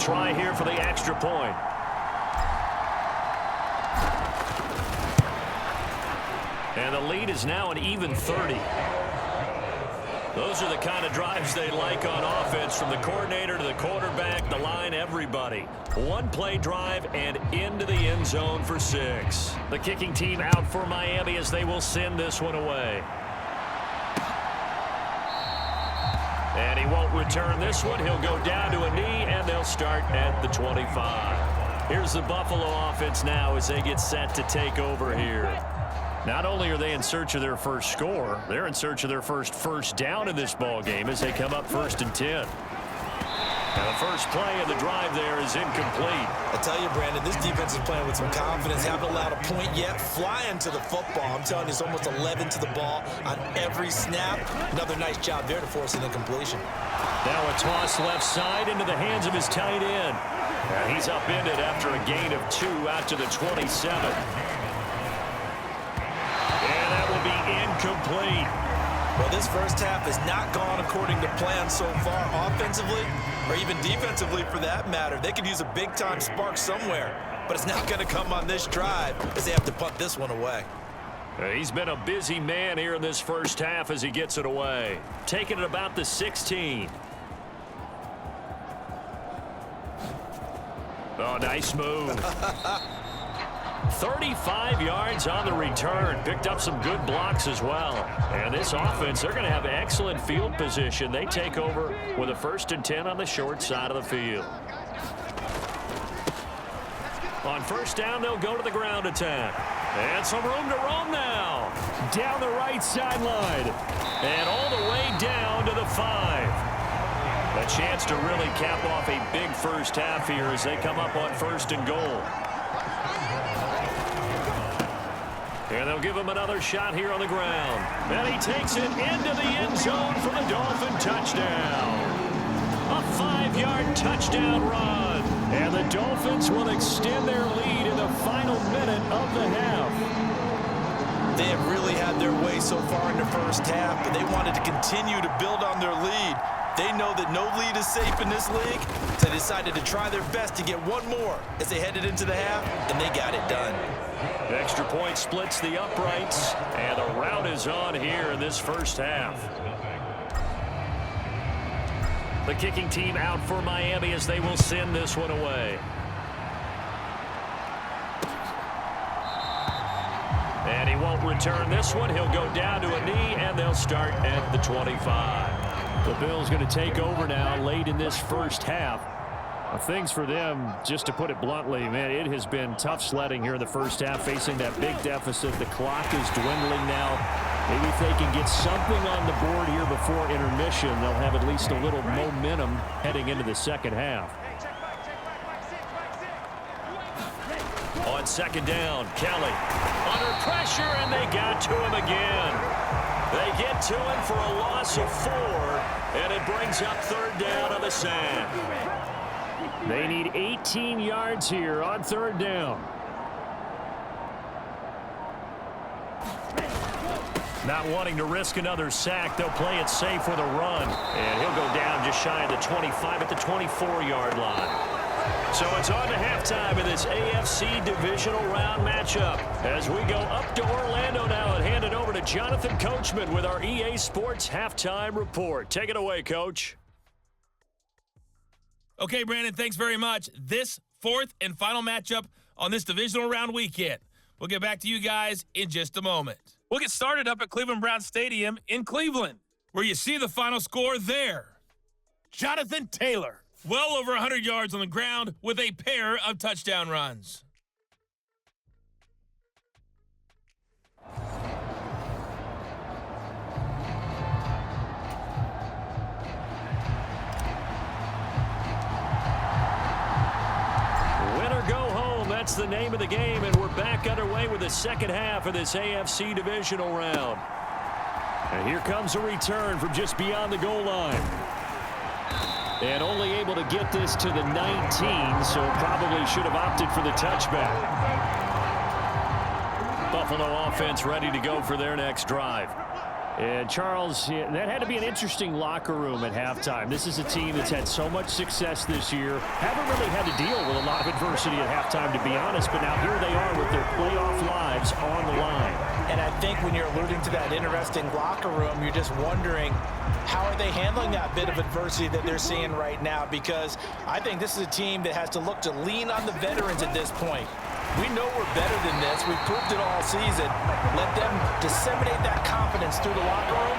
try here for the extra point. And the lead is now an even 30. Those are the kind of drives they like on offense, from the coordinator to the quarterback, the line, everybody. One-play drive and into the end zone for 6. The kicking team out for Miami as they will send this one away. And he won't return this one. He'll go down to a knee, and they'll start at the 25. Here's the Buffalo offense now as they get set to take over here. Not only are they in search of their first score, they're in search of their first down in this ball game as they come up 1st and 10. And the first play of the drive there is incomplete. I tell you, Brandon, this defense is playing with some confidence. Haven't allowed a point yet. Flying to the football. I'm telling you, it's almost 11 to the ball on every snap. Another nice job there to force an incompletion. Now a toss left side into the hands of his tight end. And he's upended after a gain of 2 out to the 27. And that will be incomplete. Well, this first half has not gone according to plan so far, offensively or even defensively for that matter. They could use a big-time spark somewhere, but it's not going to come on this drive as they have to punt this one away. He's been a busy man here in this first half as he gets it away. Taking it about the 16. Oh, nice move. 35 yards on the return. Picked up some good blocks as well. And this offense, they're going to have excellent field position. They take over with a 1st and 10 on the short side of the field. On 1st down, they'll go to the ground attack. And some room to roam now. Down the right sideline. And all the way down to the 5. A chance to really cap off a big first half here as they come up on 1st and goal. And they'll give him another shot here on the ground. And he takes it into the end zone for the Dolphin touchdown. A 5-yard touchdown run. And the Dolphins will extend their lead in the final minute of the half. They have really had their way so far in the first half, but they wanted to continue to build on their lead. They know that no lead is safe in this league, so they decided to try their best to get one more as they headed into the half, and they got it done. The extra point splits the uprights, and the rout is on here in this first half. The kicking team out for Miami as they will send this one away. And he won't return this one. He'll go down to a knee, and they'll start at the 25. The Bills going to take over now late in this first half. Things for them, just to put it bluntly, man, it has been tough sledding here in the first half, facing that big deficit. The clock is dwindling now. Maybe if they can get something on the board here before intermission, they'll have at least a little momentum heading into the second half. On 2nd down, Kelly under pressure, and they got to him again. They get to him for a loss of 4, and it brings up 3rd down on the sack. They need 18 yards here on 3rd down. Not wanting to risk another sack, they'll play it safe with a run. And he'll go down just shy of the 25 at the 24-yard line. So it's on to halftime in this AFC divisional round matchup. As we go up to Orlando now and hand it over to Jonathan Coachman with our EA Sports halftime report. Take it away, Coach. Okay, Brandon, thanks very much. This 4th and final matchup on this divisional round weekend. We'll get back to you guys in just a moment. We'll get started up at Cleveland Browns Stadium in Cleveland, where you see the final score there. Jonathan Taylor, well over 100 yards on the ground with a pair of touchdown runs. That's the name of the game, and we're back underway with the second half of this AFC divisional round. And here comes a return from just beyond the goal line. And only able to get this to the 19, so probably should have opted for the touchback. Buffalo offense ready to go for their next drive. And, Charles, that had to be an interesting locker room at halftime. This is a team that's had so much success this year. Haven't really had to deal with a lot of adversity at halftime, to be honest. But now here they are with their playoff lives on the line. And I think when you're alluding to that interesting locker room, you're just wondering, how are they handling that bit of adversity that they're seeing right now? Because I think this is a team that has to look to lean on the veterans at this point. We know we're better than this. We've proved it all season. Let them disseminate that confidence through the locker room.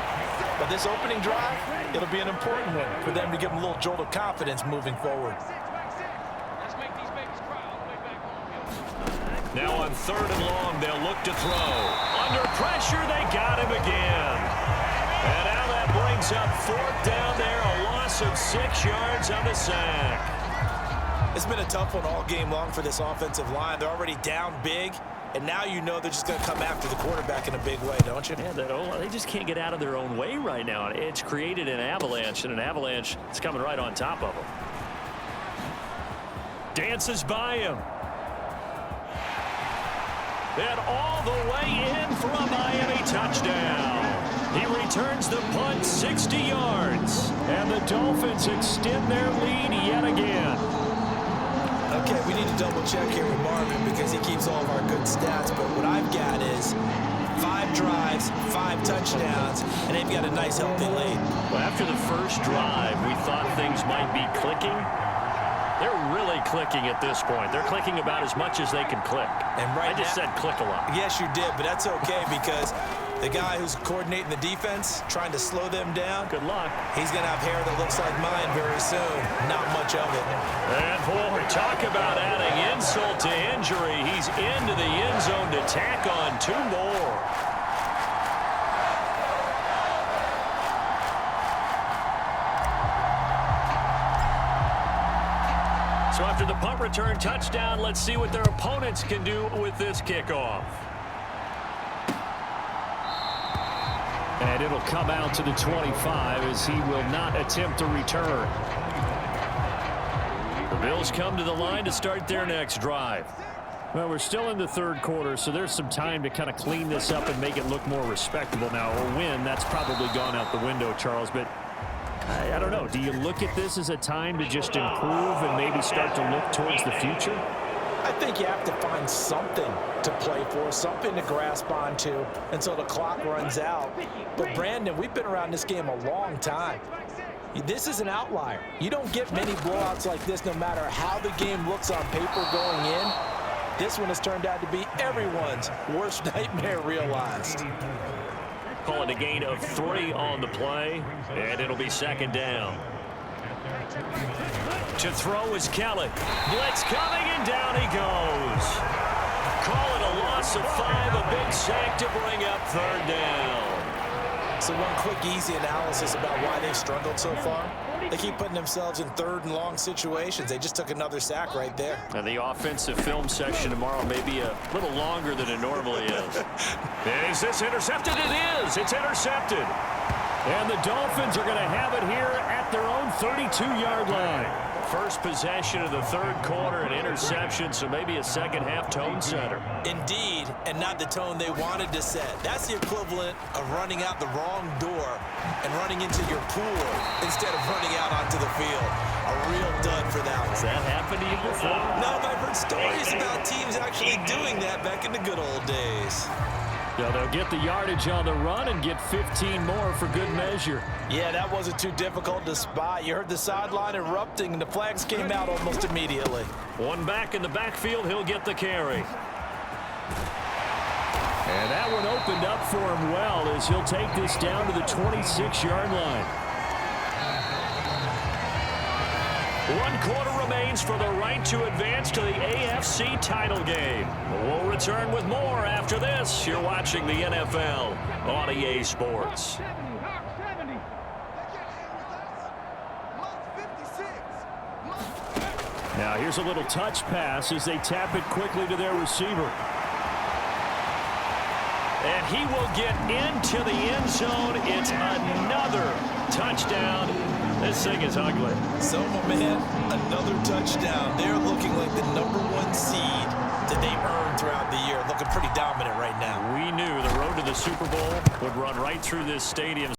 But this opening drive, it'll be an important one for them to give them a little jolt of confidence moving forward. Now on 3rd and long, they'll look to throw. Under pressure, they got him again. And now that brings up 4th down there, a loss of 6 yards on the sack. It's been a tough one all game long for this offensive line. They're already down big, and now you know they're just going to come after the quarterback in a big way, don't you? Yeah, they just can't get out of their own way right now. It's created an avalanche, and an avalanche is coming right on top of them. Dances by him. And all the way in for a Miami touchdown. He returns the punt 60 yards. And the Dolphins extend their lead yet again. Okay, we need to double check here with Marvin because he keeps all of our good stats. But what I've got is 5 drives, 5 touchdowns, and they've got a nice healthy lead. Well, after the first drive, we thought things might be clicking. They're really clicking at this point. They're clicking about as much as they can click. And right I just said click a lot. Yes, you did, but that's okay because the guy who's coordinating the defense, trying to slow them down, good luck. He's going to have hair that looks like mine very soon. Not much of it. And boy, talk about adding insult to injury. He's into the end zone to tack on 2 more. So after the punt return touchdown, let's see what their opponents can do with this kickoff. And it'll come out to the 25 as he will not attempt to return. The Bills come to the line to start their next drive. Well, we're still in the 3rd quarter, so there's some time to kind of clean this up and make it look more respectable. Now, a win, that's probably gone out the window, Charles, but I don't know. Do you look at this as a time to just improve and maybe start to look towards the future? I think you have to find something to play for, something to grasp onto until the clock runs out. But, Brandon, we've been around this game a long time. This is an outlier. You don't get many blowouts like this no matter how the game looks on paper going in. This one has turned out to be everyone's worst nightmare realized. Call it a gain of 3 on the play, and it'll be 2nd down. To throw is Kelly. Blitz coming, and down he goes. Call it a loss of 5, a big sack to bring up 3rd down. So one quick, easy analysis about why they've struggled so far. They keep putting themselves in 3rd and long situations. They just took another sack right there. And the offensive film section tomorrow may be a little longer than it normally is. Is this intercepted? It is. It's intercepted. And the Dolphins are going to have it here at their own 32-yard line. First possession of the 3rd quarter, an interception, so maybe a second-half tone setter. Indeed, and not the tone they wanted to set. That's the equivalent of running out the wrong door and running into your pool instead of running out onto the field. A real dud for that one. Has that happened to you before? No, but I've heard stories about teams actually doing that back in the good old days. Yeah, they'll get the yardage on the run and get 15 more for good measure. Yeah, that wasn't too difficult to spot. You heard the sideline erupting, and the flags came out almost immediately. One back in the backfield, he'll get the carry. And that one opened up for him well as he'll take this down to the 26-yard line. 1 quarter remains for the right to advance to the AFC title game. We'll return with more after this. You're watching the NFL on EA Sports. Now here's a little touch pass as they tap it quickly to their receiver. And he will get into the end zone. It's another touchdown. This thing is ugly. So, my man, another touchdown. They're looking like the #1 seed that they earned throughout the year. Looking pretty dominant right now. We knew the road to the Super Bowl would run right through this stadium.